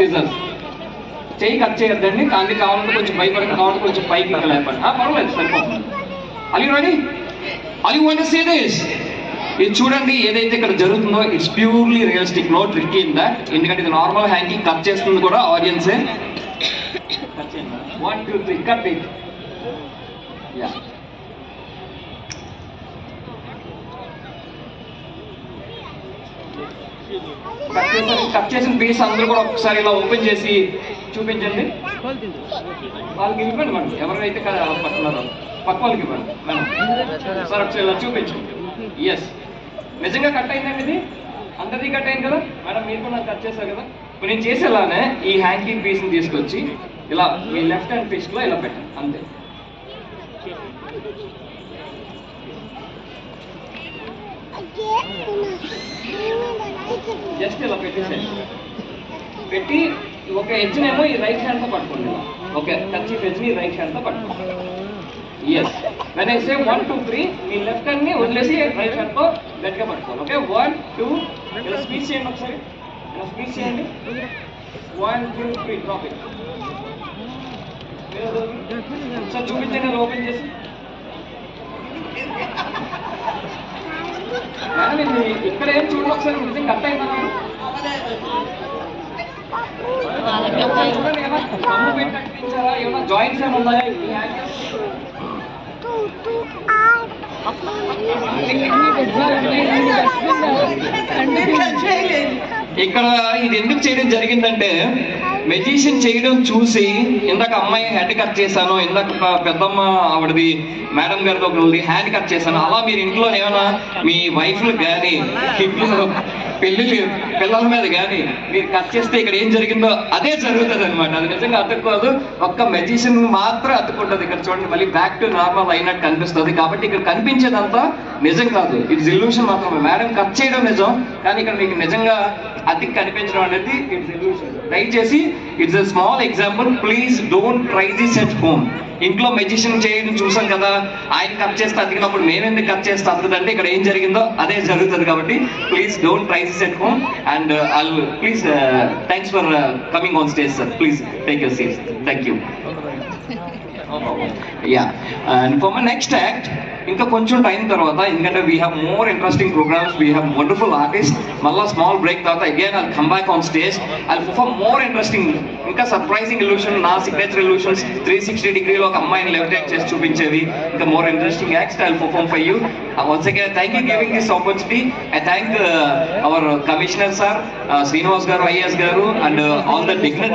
Scissors. చెయ్యి cut చేయొద్దండి, కానీ కావాలంటే కొంచెం భయపడండి, కావాలంటే కొంచెం పైకి లేపండి. పర్వాలేదు, సరిపోతుంది. Are you ready? Are you going to see this? ఇది చూడండి, ఏదైతే ఇక్కడ జరుగుతుందో it's purely realistic, no trick in that. ఎందుకంటే ఇది నార్మల్ హ్యాండ్కి కట్ చేస్తుంది కూడా ఆడియన్సే. 1 2 3 కట్ ఇట్. యా, కట్ చేసిన పీస్ అందరూ కూడా ఒకసారి ఇలా ఓపెన్ చేసి చూపించండి. వాళ్ళకి ఇవ్వండి మేడం, ఎవరైతే పట్టున్నారో పక్క వాళ్ళకి ఇవ్వండి మేడం. సార్ ఒకసారి ఇలా చూపించండి. ఎస్, నిజంగా కట్ అయిందండి, ఇది అందరిది కట్ అయింది కదా మేడం, మీరు కూడా నాకు కట్ చేశారు కదా. ఇప్పుడు నేను చేసేలానే ఈ హ్యాంగింగ్ పీస్ని తీసుకొచ్చి ఇలా మీ లెఫ్ట్ హ్యాండ్ పీస్లో ఇలా పెట్టండి, అంతే. జస్ట్ ఇలా పెట్టేసేయండి. పెట్టి ఒక ఎడ్జ్నేమో ఈ రైట్ హ్యాండ్తో పట్టుకోండి, ఇలా ఓకే. కర్చీఫ్ ఎడ్జ్ని రైట్ హ్యాండ్తో పట్టుకోండి. ఎస్, వెన్ ఐ సే 1 2 3 మీ లెఫ్ట్ హ్యాండ్ని వదిలేసి రైట్ హ్యాండ్తో గట్టిగా పట్టుకోవాలి. ఓకే, 1 2 ఇలా స్పీచ్ చేయండి, ఒకసారి ఇలా స్పీచ్ చేయండి. 1 2 3 డ్రాప్ ఇట్. ఒకసారి చూపించండి, ఇలా ఓపెన్ చేసి. ఇక్కడ ఏం చూడండి ఒకసారి, నిజంగా కట్ అయిందా? ఏమన్నా జాయింట్స్ ఏమైనా ఉన్నాయా? ఇక్కడ ఇది ఎందుకు చేయడం జరిగిందంటే, మెజిషియన్ చేయడం చూసి ఇందాక అమ్మాయి హెడ్ కట్ చేశాను, ఇందాక పెద్దమ్మ ఆవిడది మేడం గారితో ఒకటి హ్యాండ్ కట్ చేశాను. అలా మీరు ఇంట్లో ఏమైనా మీ వైఫ్లకు కానీ ఇంట్లో పిల్లల మీద కానీ మీరు కట్ చేస్తే ఇక్కడ ఏం జరిగిందో అదే జరుగుతుంది అనమాట. అది నిజంగా అతుక్కోదు, ఒక్క మెజిషియన్ మాత్రం అతుక్కుంటుంది. ఇక్కడ చూడండి, మళ్ళీ బ్యాక్ టు నార్మల్ అయినట్టు కనిపిస్తుంది. కాబట్టి ఇక్కడ కనిపించేదంతా నిజం కాదు, ఇట్స్ ఇల్యూషన్ మాత్రమే. మేడం కట్ చేయడం నిజం, కానీ ఇక్కడ మీకు నిజంగా అతి కనిపించడం అనేది ఇట్స్ ఇల్యూషన్. దయచేసి it's a small example, please don't try this at home. ఇంట్లో మెజిషియన్ చేయడం చూసాం కదా, ఆయన కట్ చేస్తే అతికినప్పుడు మేమెందుకు కట్ చేస్తే అతుకుతుందంటే ఇక్కడ ఏం జరిగిందో అదే జరుగుతుంది. కాబట్టి please don't try this at home. And please thanks for coming on stage sir. Please take your seats. Thank you. Yeah, and for my next act, ఇంకా కొంచెం టైం తర్వాత, ఎందుకంటే we have more interesting programmes, we have wonderful artist. మళ్ళీ small break తర్వాత again I'll come back on stage, I'll perform more interesting, ఇంకా surprising illusion, నా signature illusions 360 డిగ్రీలో ఒక అమ్మాయిని లెవిటేట్ చేసి చూపించేవి, ఇంకా more interesting acts I'll perform for you. Once again, thank you giving this opportunity. I thank our commissioner sir, Srinivas garu, IAS garu, and all the dignitaries.